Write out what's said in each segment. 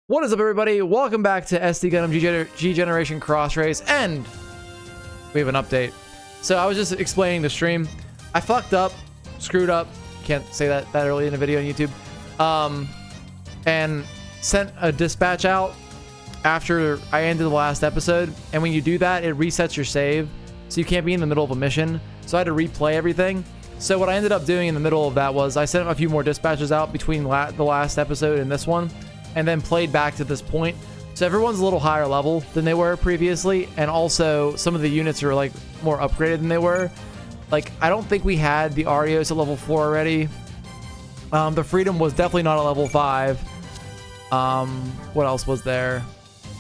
What is up, everybody? Welcome back to SD Gundam G Generation Cross Race, and we have an update. So I was just explaining the stream. I fucked up, screwed up. Can't say that early in a video on YouTube. And sent a dispatch out after I ended the last episode. And when you do that, it resets your save, so you can't be in the middle of a mission. So I had to replay everything. So what I ended up doing in the middle of that was I sent a few more dispatches out between the last episode and this one, and then played back to this point. So everyone's a little higher level than they were previously, and also some of the units are like more upgraded than they were. Like, I don't think we had the Arios at level 4 already. The Freedom was definitely not at level 5. What else was there?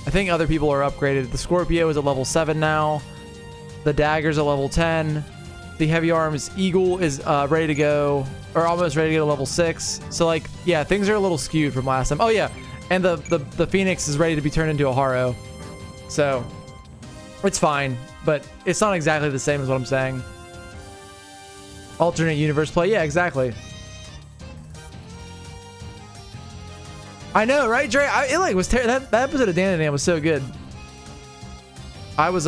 I think other people are upgraded. The Scorpio is at level 7 now. The Dagger's at level 10. The Heavy Arms Eagle is ready to go, or almost ready to go to level 6. So, like, yeah, things are a little skewed from last time. Oh, yeah. And the Phoenix is ready to be turned into a Haro. So, it's fine. But it's not exactly the same as what I'm saying. Alternate universe play. Yeah, exactly. I know, right, Dre? It like was that episode of Dan was so good. I was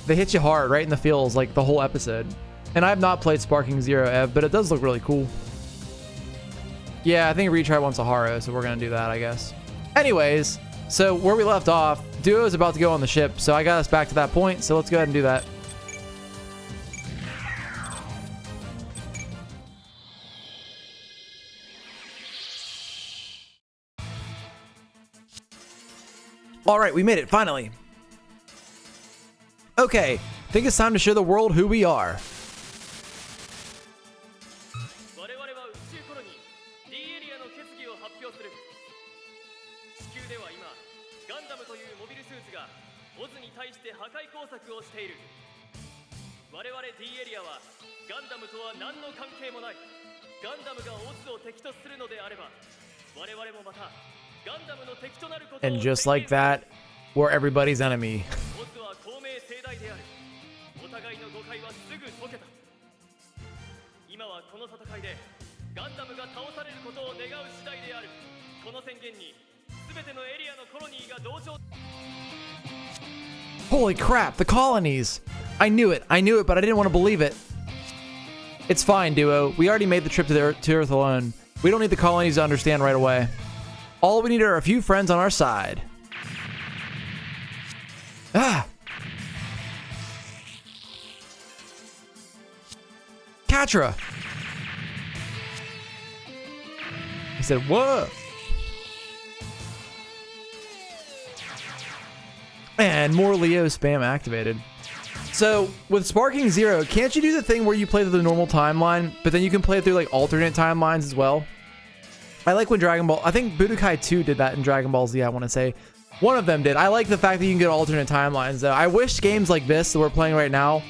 they hit you hard right in the feels like the whole episode. And I have not played Sparking Zero Ev, but it does look really cool. Yeah, I think Retry wants a Haro, so we're gonna do that, I guess. Anyways, so where we left off, Duo is about to go on the ship, so I got us back to that point, so let's go ahead and do that. Alright, we made it, finally. Okay, I think it's time to show the world who we are. And just like that, we're everybody's enemy. Holy crap, the colonies! I knew it, but I didn't want to believe it. It's fine, Duo. We already made the trip to Earth alone. We don't need the colonies to understand right away. All we need are a few friends on our side. Ah! Katra! He said, whoa! And more Leo spam activated. So, with Sparking Zero, can't you do the thing where you play through the normal timeline, but then you can play it through like alternate timelines as well? I like when Dragon Ball, I think Budokai 2 did that in Dragon Ball Z, I want to say. One of them did. I like the fact that you can get alternate timelines, though. I wish games like this that we're playing right now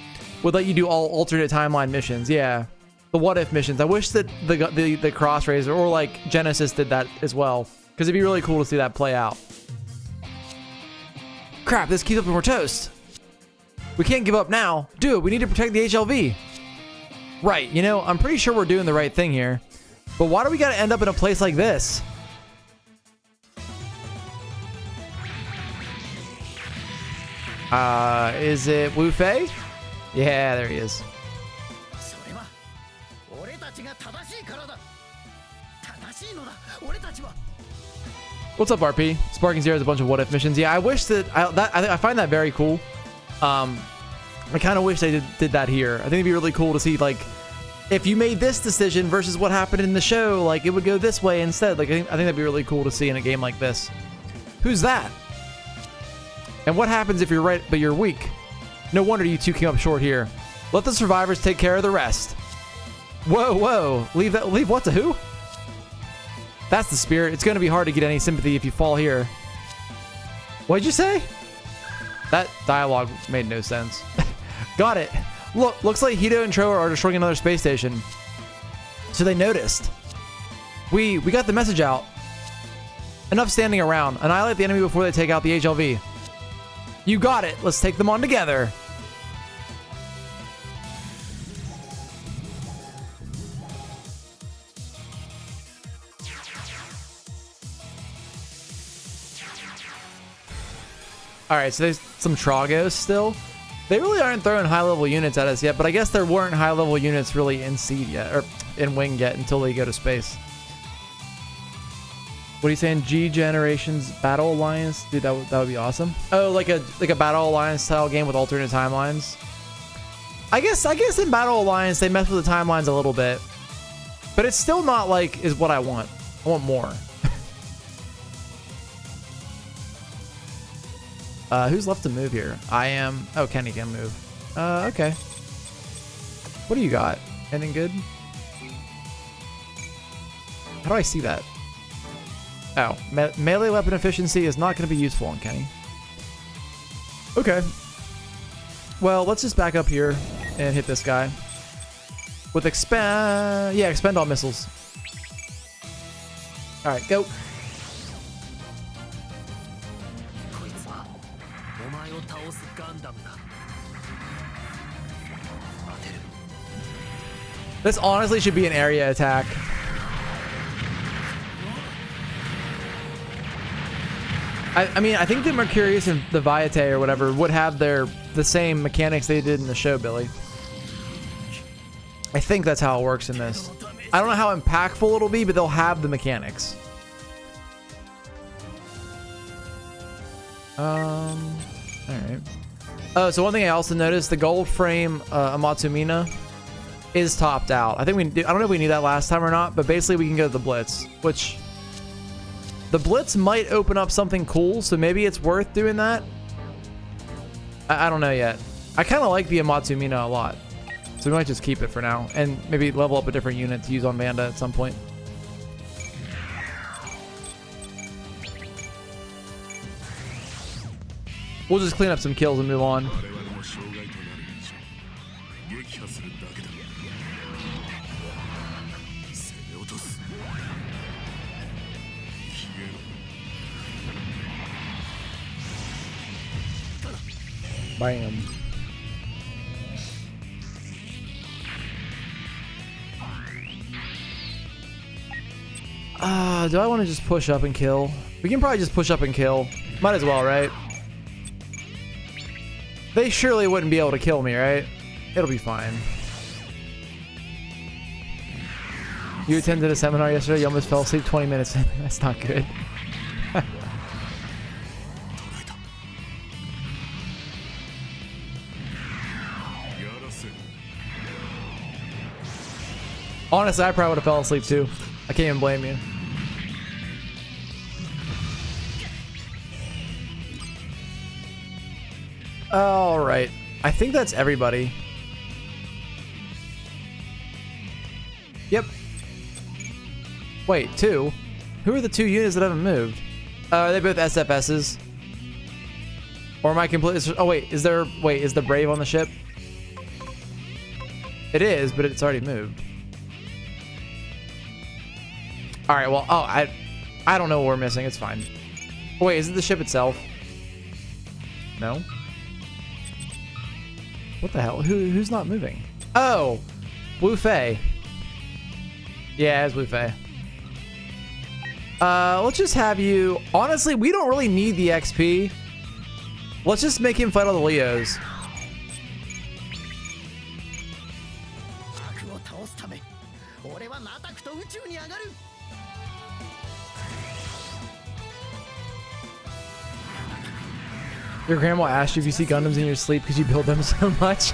would let you do all alternate timeline missions. Yeah. The what if missions. I wish that the Cross Racer or like Genesis did that as well, because it'd be really cool to see that play out. Crap, this keeps up and we're toast. We can't give up now. Dude, we need to protect the HLV. Right, you know, I'm pretty sure we're doing the right thing here. But why do we gotta end up in a place like this? Is it Wu Fei? Yeah, there he is. What's up, RP? Sparking Zero is a bunch of what if missions. Yeah, I wish that I find that very cool. I kind of wish they did that here. I think it'd be really cool to see, like, if you made this decision versus what happened in the show, like, it would go this way instead. Like, I think that'd be really cool to see in a game like this. Who's that? And what happens if you're right but you're weak? No wonder you two came up short here. Let the survivors take care of the rest. Whoa, whoa. Leave what to who? That's the spirit. It's going to be hard to get any sympathy if you fall here. What'd you say? That dialogue made no sense. Got it. Look, looks like Hito and Tro are destroying another space station. So they noticed. We got the message out. Enough standing around. Annihilate the enemy before they take out the HLV. You got it. Let's take them on together. All right, so there's some Tragos still. They really aren't throwing high-level units at us yet, but I guess there weren't high-level units really in Seed yet, or in Wing yet, until they go to space. What are you saying? G Generations Battle Alliance? Dude, that would be awesome. Oh, like a Battle Alliance style game with alternate timelines. I guess in Battle Alliance they mess with the timelines a little bit, but it's still not like is what I want. I want more. Who's left to move here? I am. Oh, Kenny can move. Okay. What do you got? Anything good? How do I see that? Oh, melee weapon efficiency is not going to be useful on Kenny. Okay. Well, let's just back up here and hit this guy with expend all missiles. All right, go. This honestly should be an area attack. I mean, I think the Mercurius and the Vaiate or whatever would have the same mechanics they did in the show, Billy. I think that's how it works in this. I don't know how impactful it'll be, but they'll have the mechanics. All right. Oh, so one thing I also noticed, the gold frame Amatsumina is topped out. I think I don't know if we knew that last time or not, but basically we can go to the Blitz, which the Blitz might open up something cool, so maybe it's worth doing that. I don't know yet. I kind of like the Amatsumina a lot, so we might just keep it for now and maybe level up a different unit to use on Vanda at some point. We'll just clean up some kills and move on. Bam. Do I want to just push up and kill? We can probably just push up and kill. Might as well, right? They surely wouldn't be able to kill me, right? It'll be fine. You attended a seminar yesterday, you almost fell asleep 20 minutes in. That's not good. Honestly, I probably would have fell asleep too. I can't even blame you. All right. I think that's everybody. Yep. Wait, two? Who are the two units that haven't moved? Are they both SFSs? Or am I completely... Oh, wait. Is the Brave on the ship? It is, but it's already moved. All right, well, oh, I don't know what we're missing. It's fine. Oh, wait, is it the ship itself? No. What the hell? Who's not moving? Oh, Wu Fei. Yeah, it's Wu Fei. Let's just have you... Honestly, we don't really need the XP. Let's just make him fight all the Leos. Your grandma asked you if you see Gundams in your sleep because you build them so much.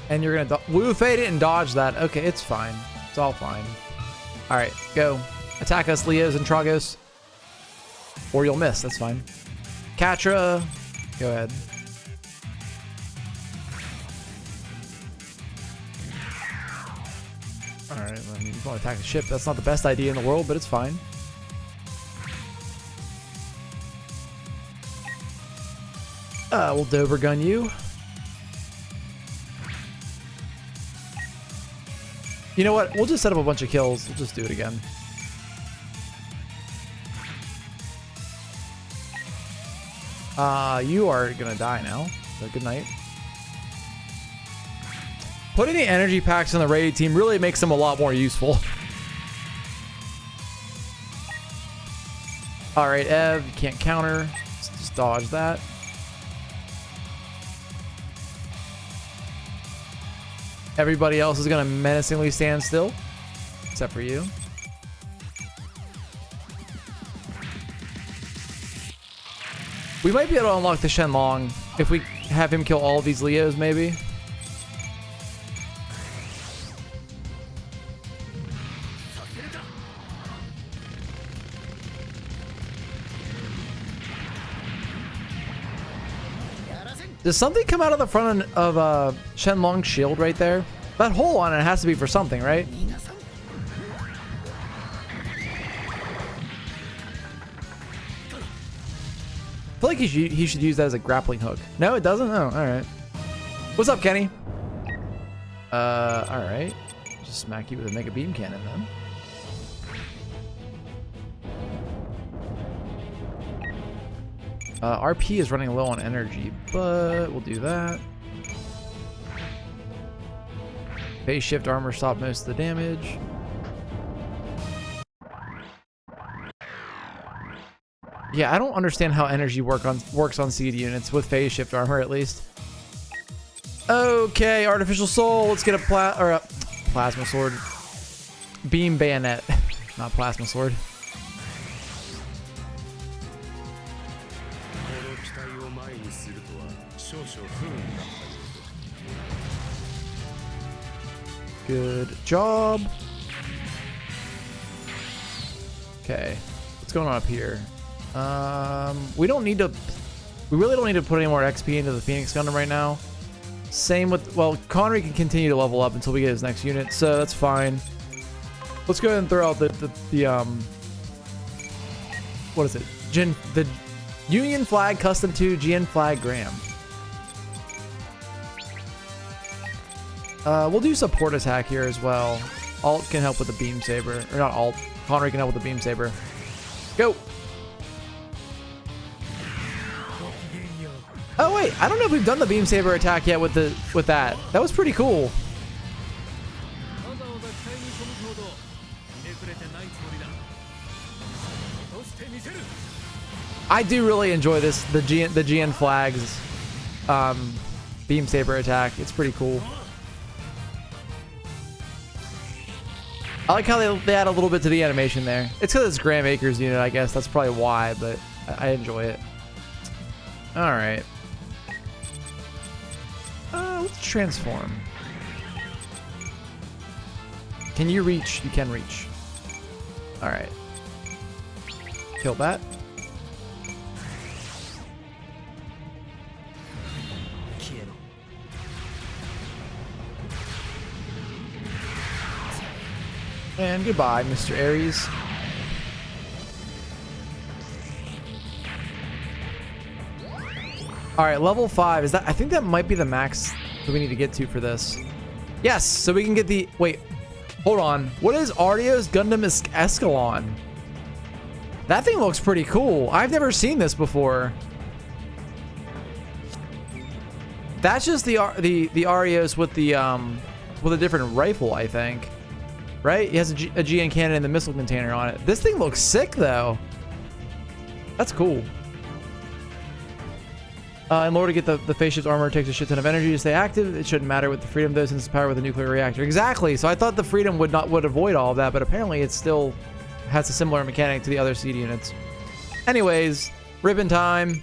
And you're gonna... Wu Fei didn't dodge that. Okay, it's fine. It's all fine. All right, go. Attack us, Leos and Tragos. Or you'll miss. That's fine. Katra, go ahead. All right, I mean, you want to attack the ship. That's not the best idea in the world, but it's fine. We'll Dover gun you. You know what? We'll just set up a bunch of kills. We'll just do it again. You are gonna die now. So good night. Putting the energy packs on the raid team really makes them a lot more useful. All right, Ev, you can't counter. Just dodge that. Everybody else is gonna menacingly stand still, except for you. We might be able to unlock the Shenlong if we have him kill all of these Leos, maybe. Does something come out of the front of Shenlong's shield right there? That hole on it has to be for something, right? I feel like he should use that as a grappling hook. No, it doesn't? Oh, alright. What's up, Kenny? Alright. Just smack you with a mega beam cannon then. RP is running low on energy, but we'll do that. Phase shift armor stop most of the damage. Yeah, I don't understand how energy works on seed units with phase shift armor, at least. Okay, artificial soul. Let's get a plasma sword. Beam bayonet, not plasma sword. Good job. Okay, what's going on up here? We really don't need to put any more XP into the Phoenix Gundam right now. Same with, well, Connery can continue to level up until we get his next unit, so that's fine. Let's go ahead and throw out the what is it? The Union Flag Custom 2 GN Flag Graham. We'll do support attack here as well. Alt can help with the beam saber, or not Alt. Connery can help with the beam saber. Go. Oh wait, I don't know if we've done the beam saber attack yet with that. That was pretty cool. I do really enjoy this, the GN Flags beam saber attack. It's pretty cool. I like how they add a little bit to the animation there. It's because it's Graham Acres unit, I guess. That's probably why, but I enjoy it. All right. Let's transform. Can you reach? You can reach. All right. Kill that. And goodbye, Mr. Ares. All right, level 5. Is that? I think that might be the max that we need to get to for this. Yes, so we can get the. Wait, hold on. What is Ardio's Gundam Escalon? That thing looks pretty cool. I've never seen this before. That's just the Arios with a different rifle, I think. Right? He has a GN cannon and the missile container on it. This thing looks sick, though. That's cool. In order to get the phase shift armor, it takes a shit ton of energy to stay active. It shouldn't matter with the Freedom, though, since it's powered with a nuclear reactor. Exactly. So I thought the Freedom would avoid all of that, but apparently it still has a similar mechanic to the other seed units. Anyways, ribbon time.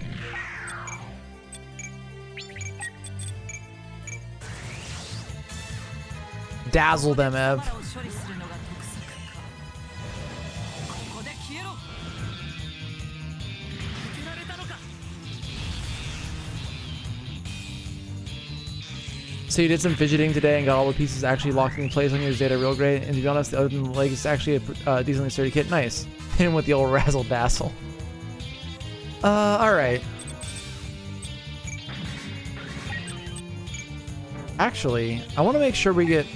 Dazzle them, Ev. So you did some fidgeting today and got all the pieces actually locked in place on your Zeta real great. And to be honest, other than the leg, it's actually a decently sturdy kit. Nice. Hit him with the old razzle dazzle. All right. Actually, I want to make sure we get.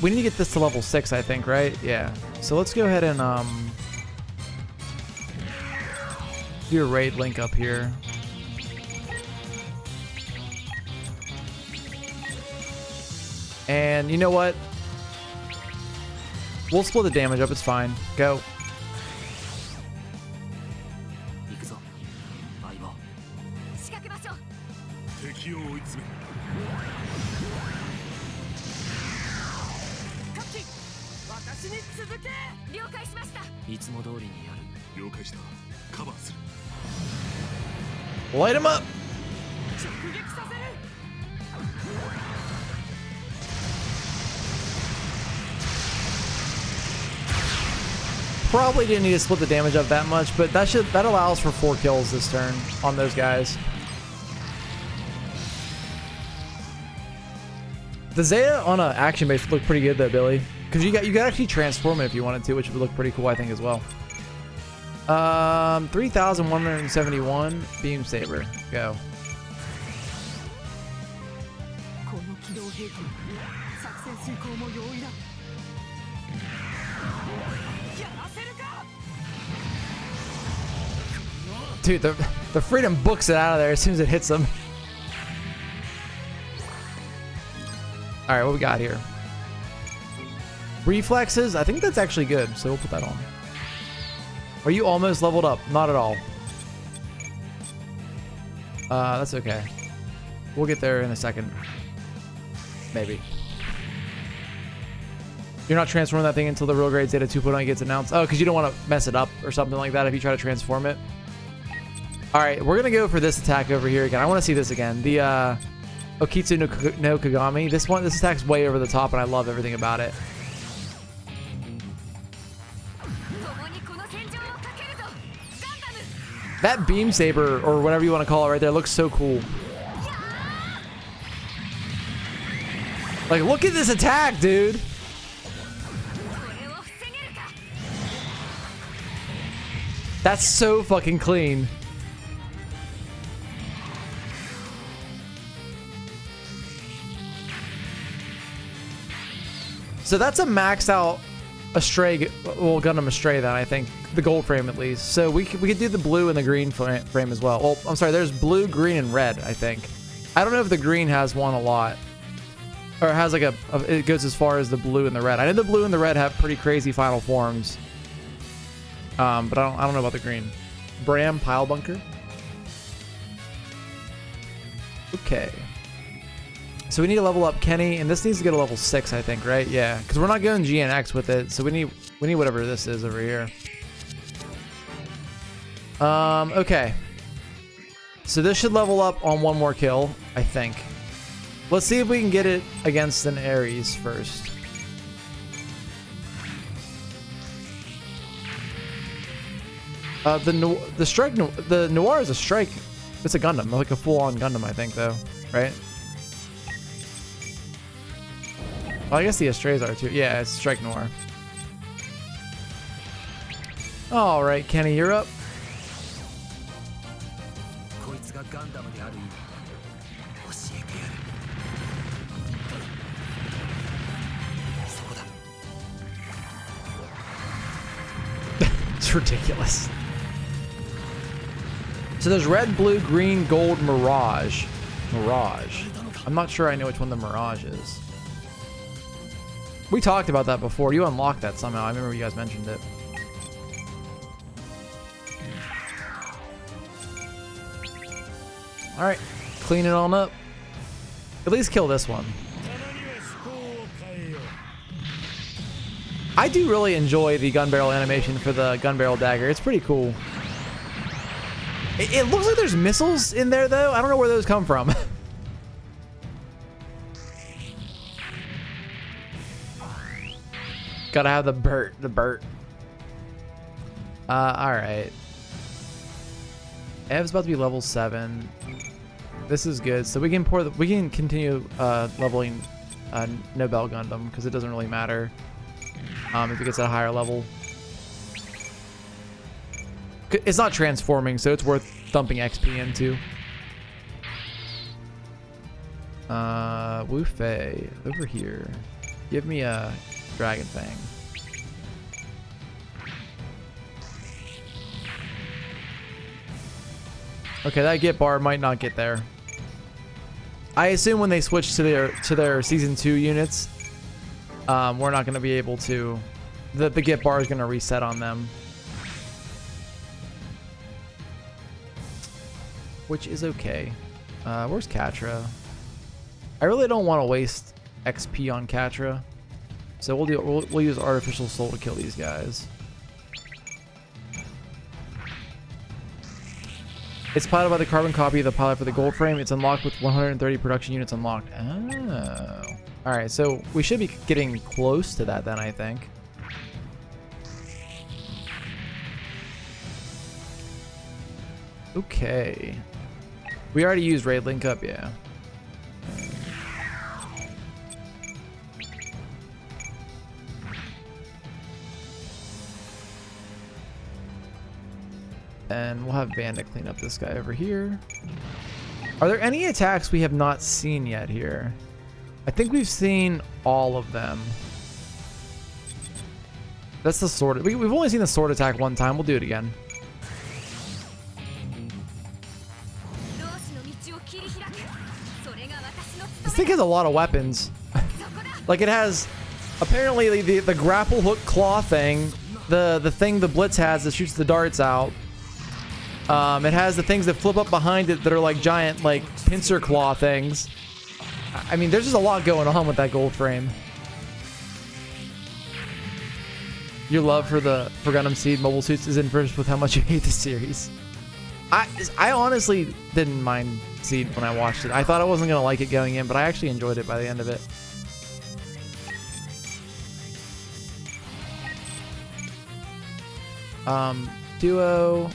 We need to get this to level 6, I think, right? Yeah. So let's go ahead and do a raid link up here. And you know what? We'll split the damage up. It's fine. Go. Light him up. Probably didn't need to split the damage up that much, but that allows for 4 kills this turn on those guys. The Zeta on an action base would look pretty good though, Billy, because you could actually transform it if you wanted to, which would look pretty cool, I think, as well. 3,171 beam saber. Go. Dude, the freedom books it out of there as soon as it hits them. All right, what we got here? Reflexes. I think that's actually good, so we'll put that on. Are you almost leveled up? Not at all. That's okay. We'll get there in a second. Maybe. You're not transforming that thing until the real grade Zeta 2.0 gets announced. Oh, because you don't want to mess it up or something like that if you try to transform it. All right, we're gonna go for this attack over here again. I want to see this again. The Okitsu no Kagami. This attack's way over the top, and I love everything about it. That beam saber, or whatever you want to call it right there, looks so cool. Like, look at this attack, dude. That's so fucking clean. So that's a maxed out Astray, well, Gundam Astray then, I think. The gold frame at least. So we could do the blue and the green frame as well. Well, I'm sorry, there's blue, green, and red, I think. I don't know if the green has one a lot. Or it has like it goes as far as the blue and the red. I know the blue and the red have pretty crazy final forms. But I don't know about the green. Bram Pile Bunker. Okay. So we need to level up Kenny, and this needs to get a level 6, I think, right? Yeah, because we're not going GNX with it, so we need whatever this is over here. Okay. So this should level up on 1 more kill, I think. Let's see if we can get it against an Ares first. The Noir is a strike. It's a Gundam, like a full-on Gundam, I think, though, right? Well, I guess the Astrays are too. Yeah, it's Strike Noir. All right, Kenny, you're up. It's ridiculous. So there's red, blue, green, gold, Mirage. Mirage. I'm not sure I know which one the Mirage is. We talked about that before. You unlocked that somehow. I remember you guys mentioned it. All right, clean it on up. At least kill this one. I do really enjoy the gun barrel animation for the gun barrel dagger. It's pretty cool. It looks like there's missiles in there, though. I don't know where those come from. Gotta have the Burt. All right. Ev's about to be level 7. This is good. So we can continue leveling Nobel Gundam because it doesn't really matter if it gets at a higher level. It's not transforming, so it's worth dumping XP into. Wu Fei over here. Give me a Dragon Fang. Okay, that get bar might not get there. I assume when they switch to their season 2 units, we're not going to be able to. The get bar is going to reset on them, which is okay. Where's Katra? I really don't want to waste XP on Katra. So we'll use artificial soul to kill these guys. It's piloted by the carbon copy of the pilot for the gold frame. It's unlocked with 130 production units unlocked. Oh. Alright, so we should be getting close to that then, I think. Okay. We already used raid link up, yeah. And we'll have Bandit clean up this guy over here. Are there any attacks we have not seen yet here? I think we've seen all of them. That's the sword. We've only seen the sword attack one time. We'll do it again. This thing has a lot of weapons. Like it has, apparently the grapple hook claw thing, the thing the Blitz has that shoots the darts out. It has the things that flip up behind it that are like giant, like pincer claw things. I mean, there's just a lot going on with that gold frame. Your love for Gundam Seed mobile suits is inverse with how much you hate the series. I honestly didn't mind Seed when I watched it. I thought I wasn't gonna like it going in, but I actually enjoyed it by the end of it. Duo.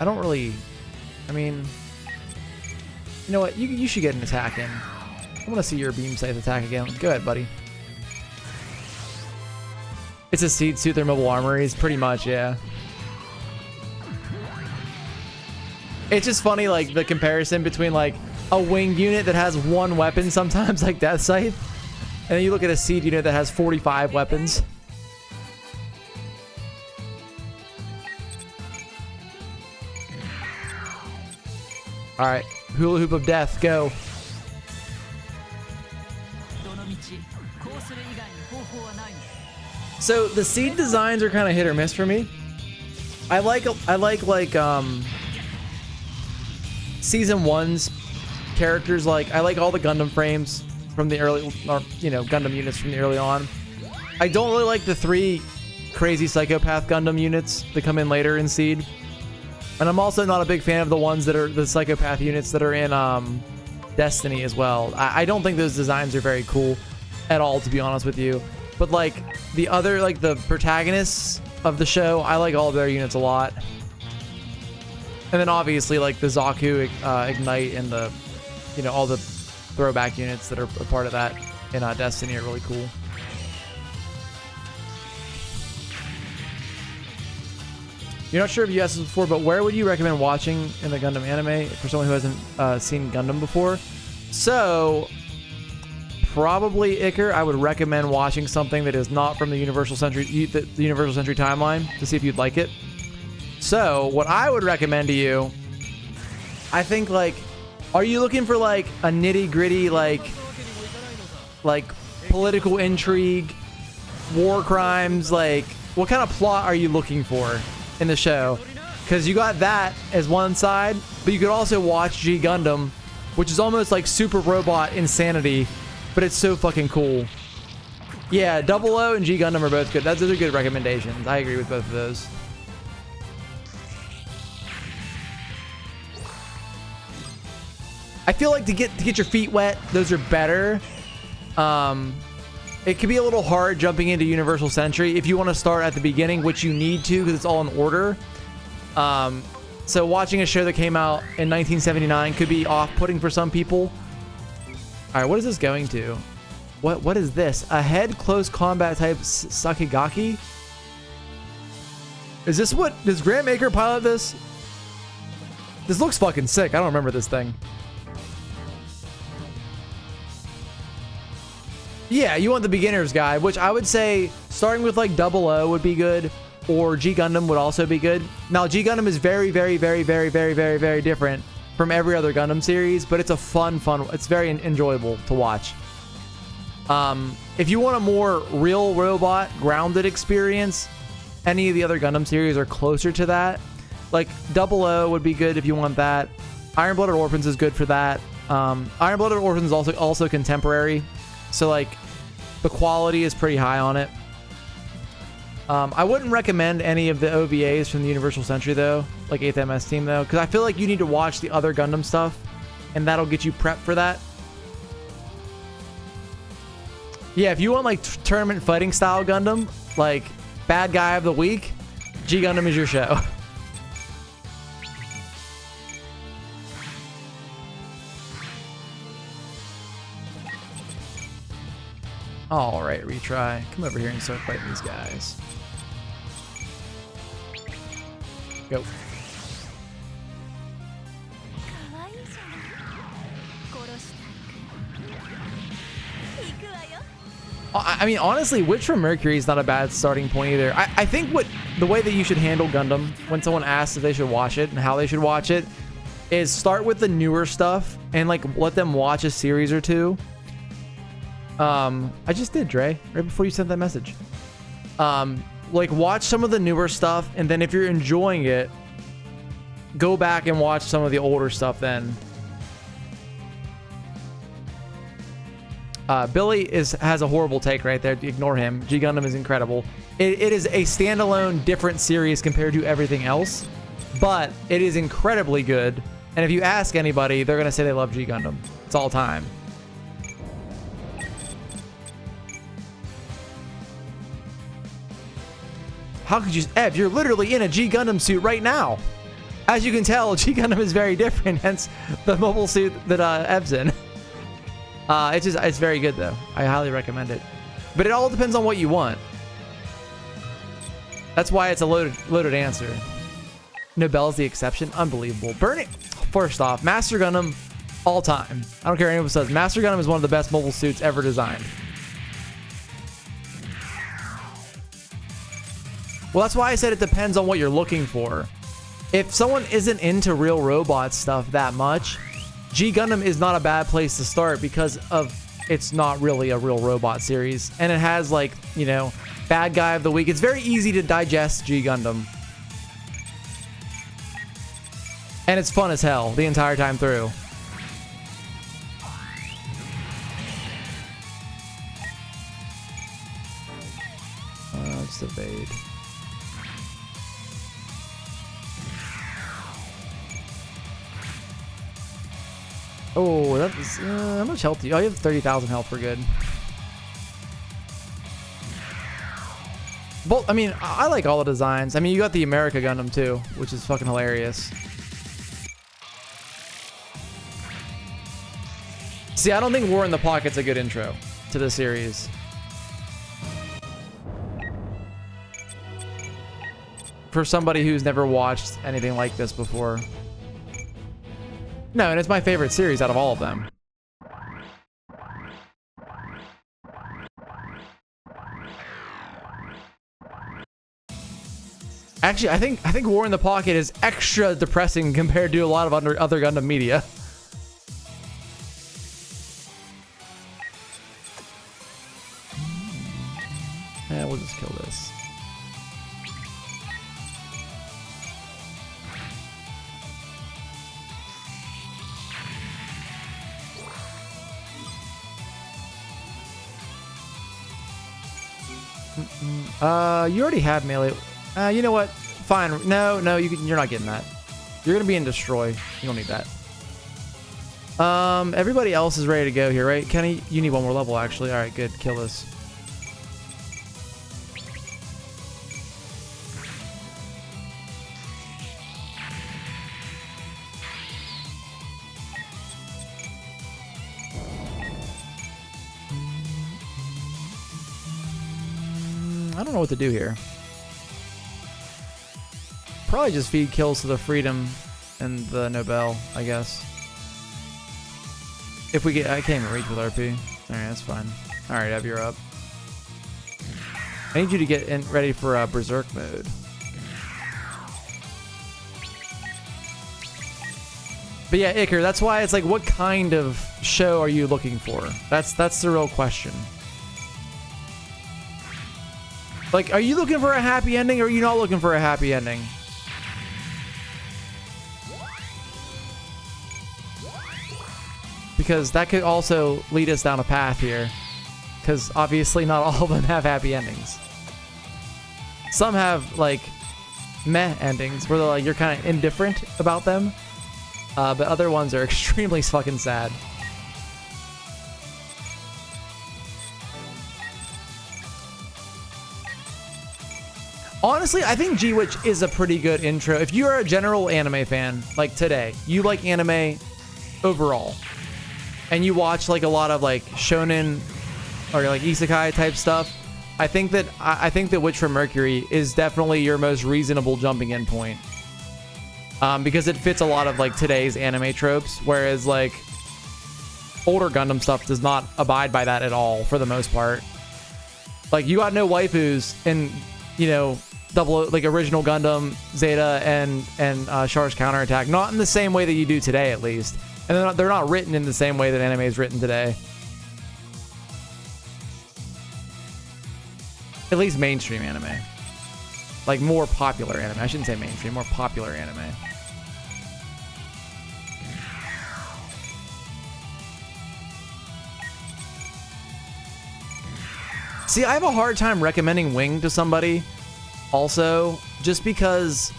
I don't really. I mean, you know what? You should get an attack in. I want to see your beam safe attack again. Go ahead, buddy. It's a Seed suit. Their mobile armories, pretty much, yeah. It's just funny, like the comparison between like a wing unit that has one weapon sometimes, like Death Scythe, and then you look at a Seed unit that has 45 weapons. All right, hula hoop of death, go. So the Seed designs are kind of hit or miss for me. I like season 1's characters. Like I like all the Gundam frames from the early, or you know, Gundam units from the early on. I don't really like the 3 crazy psychopath Gundam units that come in later in Seed. And I'm also not a big fan of the ones that are the psychopath units that are in Destiny as well. I don't think those designs are very cool at all, to be honest with you. But like the other, like the protagonists of the show, I like all of their units a lot. And then obviously like the Zaku Ignite and the, you know, all the throwback units that are a part of that in Destiny are really cool. You're not sure if you asked this before, but where would you recommend watching in the Gundam anime for someone who hasn't seen Gundam before? So, probably Iker. I would recommend watching something that is not from the Universal Century, the Universal Century timeline, to see if you'd like it. So, what I would recommend to you, I think, like, are you looking for like a nitty-gritty, like political intrigue, war crimes? Like, what kind of plot are you looking for in the show? Because you got that as one side, but you could also watch G Gundam, which is almost like super robot insanity, but it's so fucking cool. Yeah, 00 and G Gundam are both good. Those are good recommendations. I agree with both of those. I feel like to get your feet wet, those are better. It can be a little hard jumping into Universal Century if you want to start at the beginning, which you need to because it's all in order. So watching a show that came out in 1979 could be off-putting for some people. All right, what is this going to? What is this? A head close combat type Sakigaki? Is this what does Grantmaker pilot this? This looks fucking sick. I don't remember this thing. Yeah, you want the beginner's guide, which I would say starting with like 00 would be good, or G Gundam would also be good. Now, G Gundam is very, very, very, very, very, very, very different from every other Gundam series, but it's a fun, it's very enjoyable to watch. If you want a more real robot grounded experience, any of the other Gundam series are closer to that. Like 00 would be good if you want that. Iron-Blooded Orphans is good for that. Iron-Blooded Orphans is also contemporary. So like The quality is pretty high on it. I wouldn't recommend any of the OVAs from the Universal Century though, like 8th MS Team though, because I feel like you need to watch the other Gundam stuff, and that'll get you prepped for that. Yeah, if you want like tournament fighting style Gundam, like bad guy of the week, G Gundam is your show. All right, retry. Come over here and start fighting these guys. Go. I mean, honestly, Witch from Mercury is not a bad starting point either. I think the way that you should handle Gundam when someone asks if they should watch it and how they should watch it is start with the newer stuff and like let them watch a series or two. I just did, Dre, right before you sent that message. Like watch some of the newer stuff, and then if you're enjoying it, go back and watch some of the older stuff then. Billy has a horrible take right there. Ignore him. G Gundam is incredible. It is a standalone, different series compared to everything else, but it is incredibly good. And if you ask anybody, they're gonna say they love G Gundam. It's all time. How could you, Ev? You're literally in a G Gundam suit right now. As you can tell, G Gundam is very different. Hence the mobile suit that Ev's in. It's very good though. I highly recommend it. But it all depends on what you want. That's why it's a loaded answer. Nobel's the exception. Unbelievable. Burn it. First off, Master Gundam, all time. I don't care what anyone says. Master Gundam is one of the best mobile suits ever designed. Well, that's why I said it depends on what you're looking for. If someone isn't into real robot stuff that much, G Gundam is not a bad place to start because of it's not really a real robot series. And it has like, you know, bad guy of the week. It's very easy to digest G Gundam. And it's fun as hell the entire time through. Just evade. Oh, that is how much health do you? Oh, you have 30,000 health. We're good. Both. I mean, I like all the designs. I mean, you got the America Gundam too, which is fucking hilarious. See, I don't think War in the Pocket's a good intro to the series. For somebody who's never watched anything like this before. No, and it's my favorite series out of all of them. Actually, I think War in the Pocket is extra depressing compared to a lot of other Gundam media. Yeah, we'll just kill this. You already have melee. You know what? Fine. No, you're not getting that. You're gonna be in destroy. You don't need that. Everybody else is ready to go here, right? Kenny, you need one more level actually. All right, good. Kill this. I don't know what to do here. Probably just feed kills to the Freedom and the Nobel, I guess. If we get, I can't even reach with RP. Alright, that's fine. Alright, Ev, you're up. I need you to get in ready for Berserk mode. But yeah, Iker, that's why it's like, what kind of show are you looking for? That's the real question. Like, are you looking for a happy ending or are you not looking for a happy ending? Because that could also lead us down a path here. because obviously not all of them have happy endings. Some have like meh endings where they're like you're kind of indifferent about them, but other ones are extremely fucking sad. Honestly, I think G-Witch is a pretty good intro. If you are a general anime fan, like today, you like anime overall, and you watch like a lot of like shonen or like isekai type stuff, I think that Witch from Mercury is definitely your most reasonable jumping in point, because it fits a lot of like today's anime tropes, whereas like older Gundam stuff does not abide by that at all for the most part. Like you got no waifus in, you know, like original Gundam Zeta and Char's counterattack, not in the same way that you do today, at least, and they're not written in the same way that anime is written today. At least mainstream anime, like more popular anime. I shouldn't say mainstream, more popular anime. See, I have a hard time recommending Wing to somebody also, just because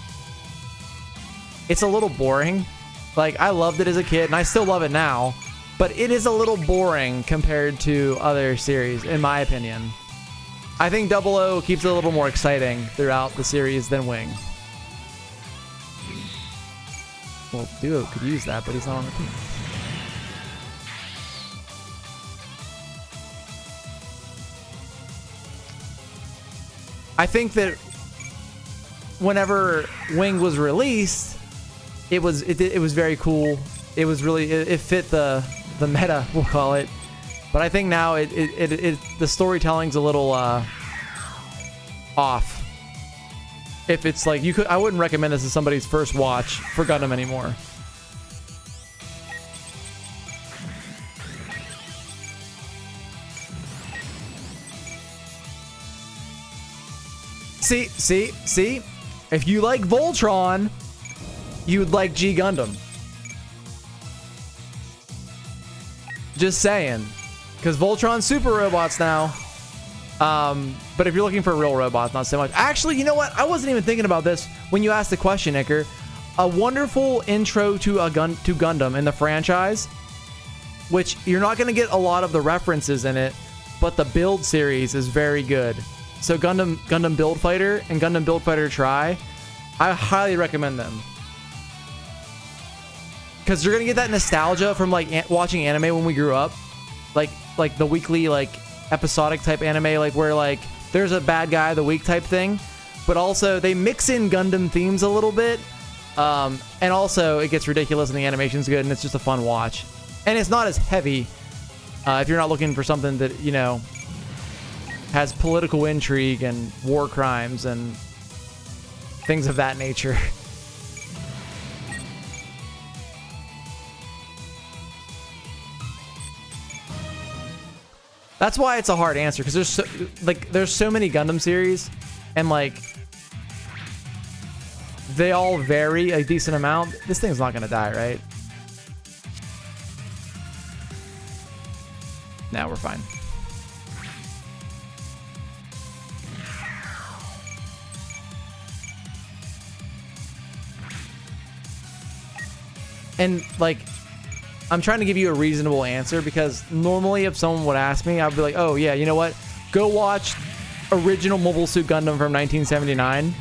it's a little boring. Like, I loved it as a kid, and I still love it now, but it is a little boring compared to other series, in my opinion. I think 00 keeps it a little more exciting throughout the series than Wing. Well, Duo could use that, but he's not on the team. I think that whenever Wing was released, it was very cool. It was really, it fit the meta, we'll call it. But I think now the storytelling's a little off. If it's like I wouldn't recommend this as somebody's first watch for Gundam anymore. See? If you like Voltron, you would like G Gundam. Just saying. Because Voltron's super robots now. But if you're looking for real robots, not so much. Actually, you know what? I wasn't even thinking about this when you asked the question, Iker. A wonderful intro to Gundam in the franchise, which you're not going to get a lot of the references in it, but the build series is very good. So Gundam Build Fighter and Gundam Build Fighter Tri, I highly recommend them. Because you're going to get that nostalgia from like watching anime when we grew up. Like the weekly, like episodic type anime, like where like there's a bad guy of the week type thing, but also they mix in Gundam themes a little bit, and also it gets ridiculous and the animation's good and it's just a fun watch, and it's not as heavy if you're not looking for something that, you know, has political intrigue and war crimes and things of that nature. That's why it's a hard answer, because there's so many Gundam series, and like they all vary a decent amount. This thing's not gonna die, right? Nah, we're fine. And like, I'm trying to give you a reasonable answer, because normally if someone would ask me, I'd be like, oh yeah, you know what? Go watch original Mobile Suit Gundam from 1979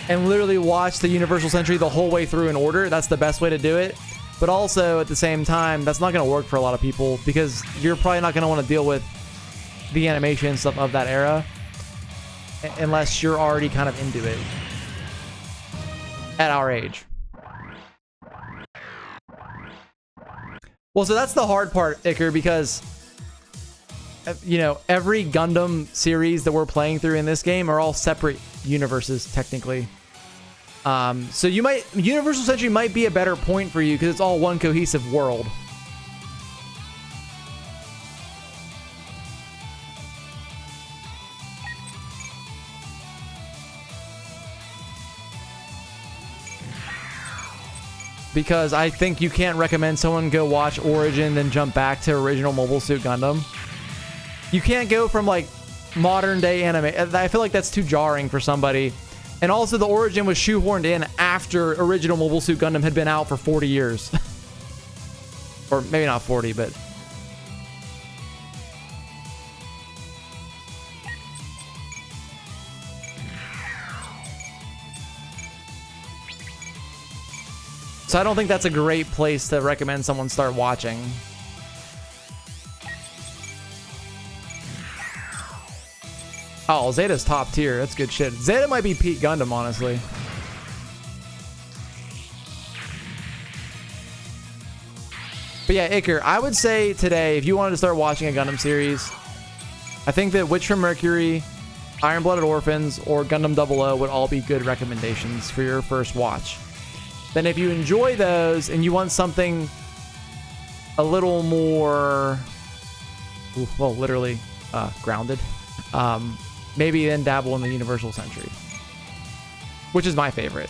and literally watch the Universal Century the whole way through in order. That's the best way to do it. But also at the same time, that's not going to work for a lot of people, because you're probably not going to want to deal with the animation and stuff of that era unless you're already kind of into it at our age. Well, so that's the hard part, Iker, because, you know, every Gundam series that we're playing through in this game are all separate universes, technically. So Universal Century might be a better point for you, because it's all one cohesive world. Because I think you can't recommend someone go watch Origin then jump back to original Mobile Suit Gundam. You can't go from like modern day anime. I feel like that's too jarring for somebody. And also the origin was shoehorned in after original Mobile Suit Gundam had been out for 40 years. Or maybe not 40, but... So I don't think that's a great place to recommend someone start watching. Oh, Zeta's top tier. That's good shit. Zeta might be peak Gundam, honestly. But yeah, Iker, I would say today, if you wanted to start watching a Gundam series, I think that Witch from Mercury, Iron-Blooded Orphans, or Gundam 00 would all be good recommendations for your first watch. Then if you enjoy those and you want something a little more, well, literally grounded, maybe then dabble in the Universal Century, which is my favorite.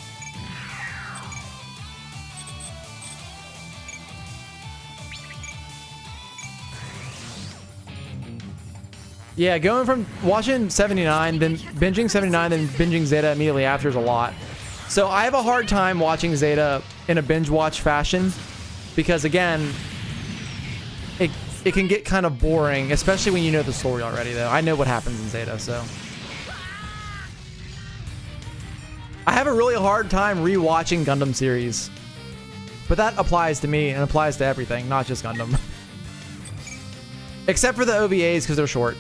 Yeah, going from watching 79, then binging 79, then binging Zeta immediately after is a lot. So I have a hard time watching Zeta in a binge watch fashion because, again, it can get kind of boring, especially when you know the story already, though. I know what happens in Zeta, so. I have a really hard time rewatching Gundam series, but that applies to me and applies to everything, not just Gundam. Except for the OVAs because they're short.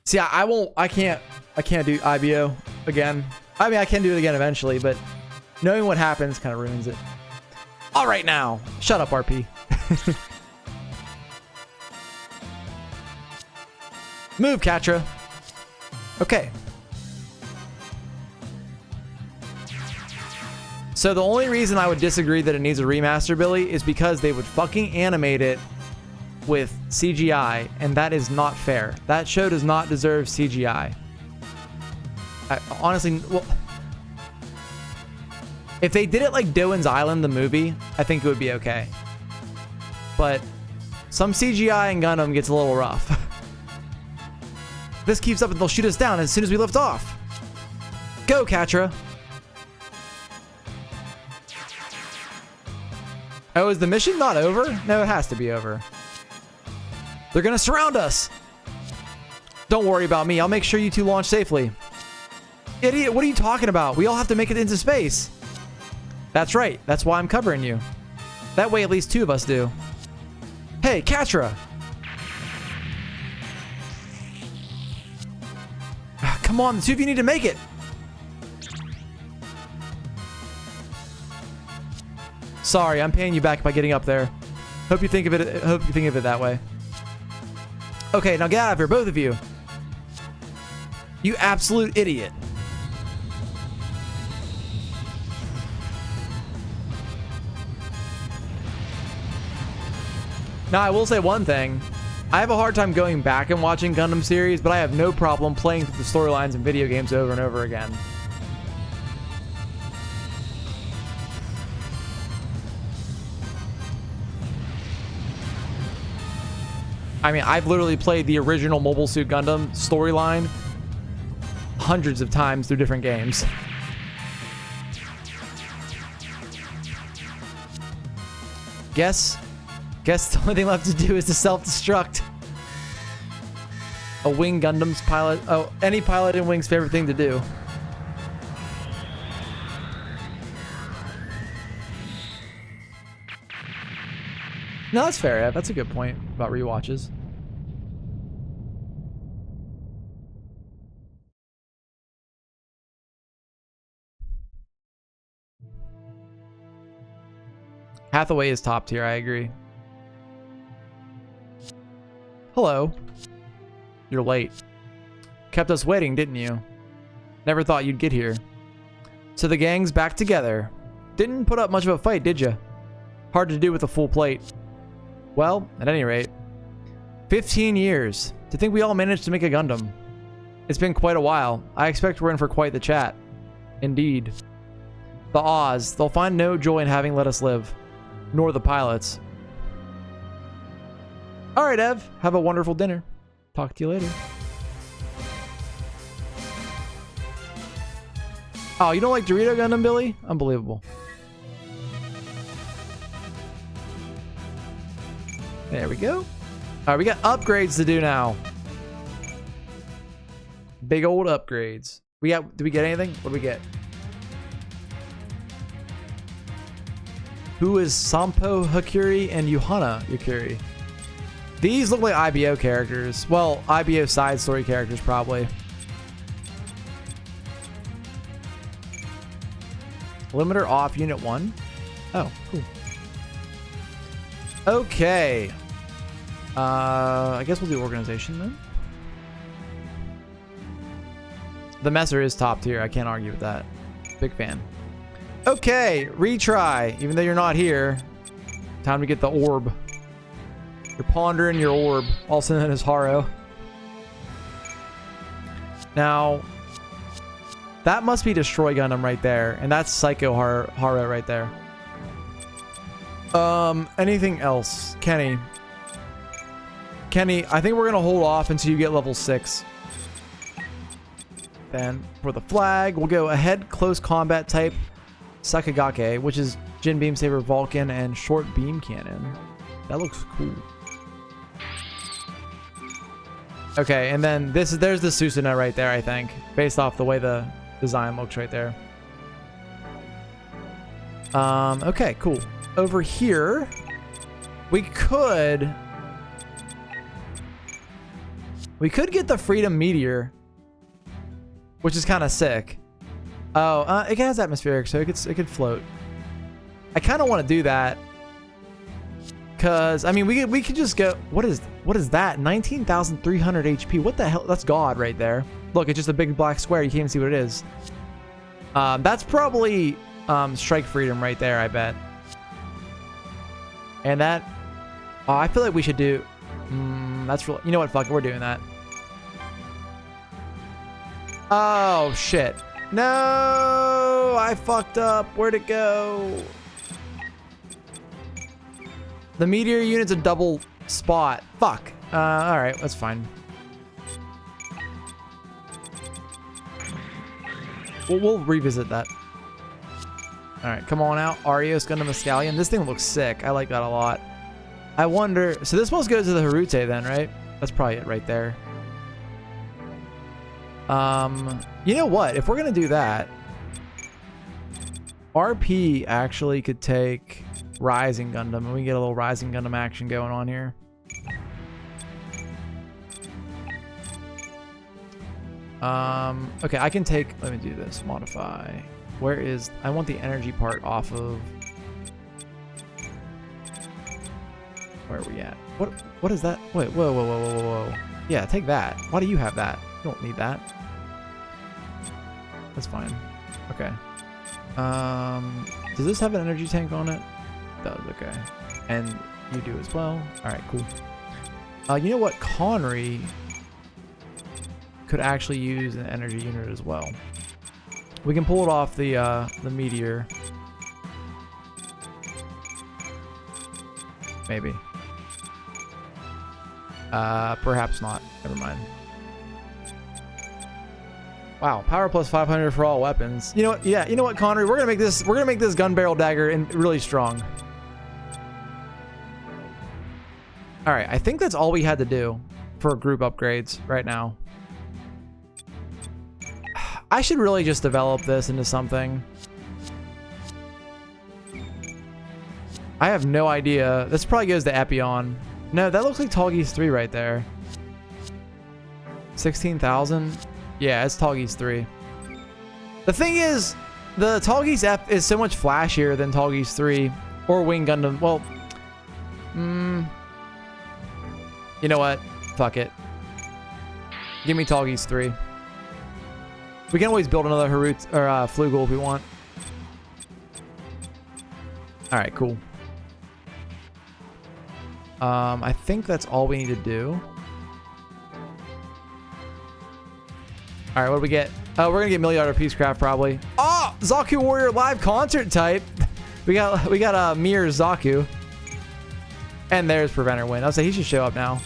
See, I can't do IBO again. I mean, I can do it again eventually, but knowing what happens kind of ruins it. All right now. Shut up, RP. Move, Katra. Okay. So the only reason I would disagree that it needs a remaster, Billy, is because they would fucking animate it with CGI, and that is not fair. That show does not deserve CGI. Honestly, well, if they did it like Doan's Island, the movie, I think it would be okay. But some CGI in Gundam gets a little rough. This keeps up and they'll shoot us down as soon as we lift off. Go, Katra. Oh, is the mission not over? No, it has to be over. They're gonna surround us. Don't worry about me. I'll make sure you two launch safely. Idiot, what are you talking about? We all have to make it into space. That's right. That's why I'm covering you. That way at least two of us do. Hey, Katra. Come on, the two of you need to make it. Sorry, I'm paying you back by getting up there. Hope you think of it that way. Okay, now get out of here, both of you. You absolute idiot. Now, I will say one thing. I have a hard time going back and watching Gundam series, but I have no problem playing through the storylines in video games over and over again. I mean, I've literally played the original Mobile Suit Gundam storyline hundreds of times through different games. Guess the only thing left to do is to self-destruct. A Wing Gundam's pilot. Oh, any pilot in Wing's favorite thing to do. No, that's fair. Yeah, that's a good point about rewatches. Hathaway is top tier, I agree. Hello. You're late. Kept us waiting, didn't you? Never thought you'd get here. So the gang's back together. Didn't put up much of a fight, did ya? Hard to do with a full plate. Well, at any rate, 15 years. To think we all managed to make a Gundam. It's been quite a while. I expect we're in for quite the chat. Indeed. The Oz. They'll find no joy in having let us live, nor the pilots. All right, Ev. Have a wonderful dinner. Talk to you later. Oh, you don't like Dorito Gundam, Billy? Unbelievable. There we go. All right, we got upgrades to do now. Big old upgrades. Did we get anything? What do we get? Who is Sampo Hakuri and Yuhana Yakuri? These look like IBO characters. Well, IBO side story characters, probably. Limiter off unit 1. Oh, cool. Okay. I guess we'll do organization then. The Messer is top tier. I can't argue with that. Big fan. Okay, retry. Even though you're not here, time to get the orb. You're pondering your orb, also known as Haro. Now, that must be Destroy Gundam right there, and that's Psycho Haro right there. Anything else? Kenny, I think we're gonna hold off until you get level 6. Then for the flag, we'll go ahead close combat type Sakagake, which is Jin Beam Saber Vulcan and short beam cannon. That looks cool. Okay, and then there's the Susanoo right there, I think, based off the way the design looks right there. Okay, cool. Over here, we could get the Freedom Meteor, which is kind of sick. Oh, it has atmospheric, so it could float. I kind of want to do that. Cause I mean we could just go. What is that? 19,300 HP. What the hell? That's God right there. Look, it's just a big black square. You can't even see what it is. That's probably Strike Freedom right there, I bet. And that, oh, I feel like we should do. That's real. You know what? Fuck it, we're doing that. Oh shit! No, I fucked up. Where'd it go? The meteor unit's a double spot. Fuck. Alright, that's fine. We'll revisit that. Alright, come on out. Arios Gundam Escallion. This thing looks sick. I like that a lot. I wonder... So this supposed to go to the Harute then, right? That's probably it right there. You know what? If we're going to do that... RP actually could take... Rising Gundam, and we can get a little Rising Gundam action going on here. Okay, I can take, let me do this, modify. Where is, I want the energy part off of, where are we at? What is that? Wait, whoa. Yeah, take that. Why do you have that? You don't need that. That's fine. Okay. Does this have an energy tank on it? Does, okay. And you do as well. Alright, cool. You know what? Connery could actually use an energy unit as well. We can pull it off the meteor. Maybe. Perhaps not. Never mind. Wow, power plus 500 for all weapons. You know what? Yeah, you know what, Connery? We're gonna make this gun barrel dagger really strong. All right, I think that's all we had to do for group upgrades right now. I should really just develop this into something. I have no idea. This probably goes to Epion. No, that looks like Tallgeese 3 right there. 16,000. Yeah, it's Tallgeese 3. The thing is, the Tallgeese F is so much flashier than Tallgeese 3 or Wing Gundam. Well, you know what? Fuck it. Give me Tallgeese 3. We can always build another Harut or Flugel if we want. All right, cool. I think that's all we need to do. All right, what do we get? Oh, we're gonna get Milliarder Peacecraft probably. Oh, Zaku Warrior live concert type. We got Mir Zaku. And there's Preventer Win. I'll say he should show up now.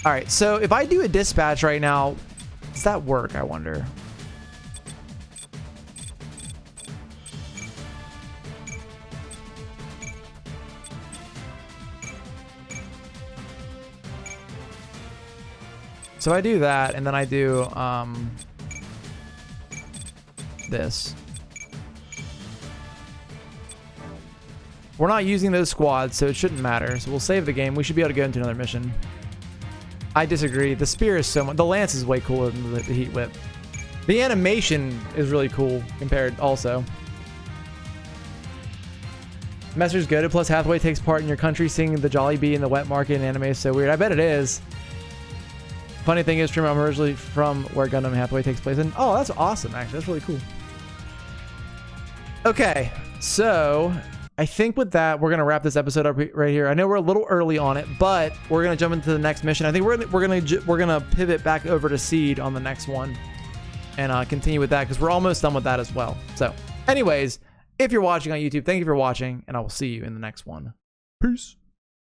All right, so if I do a dispatch right now, does that work, I wonder? So I do that, and then I do this. We're not using those squads, so it shouldn't matter. So we'll save the game. We should be able to go into another mission. I disagree. The spear is so much. The lance is way cooler than the heat whip. The animation is really cool compared also. Messrs Goated plus Hathaway takes part in your country singing the Jolly Bee in the wet market in anime is so weird. I bet it is. Funny thing is, I'm originally from where Gundam Hathaway takes place in. Oh, that's awesome, actually. That's really cool. Okay, so I think with that, we're going to wrap this episode up right here. I know we're a little early on it, but we're going to jump into the next mission. I think we're going to pivot back over to Seed on the next one and continue with that because we're almost done with that as well. So anyways, if you're watching on YouTube, thank you for watching, and I will see you in the next one. Peace.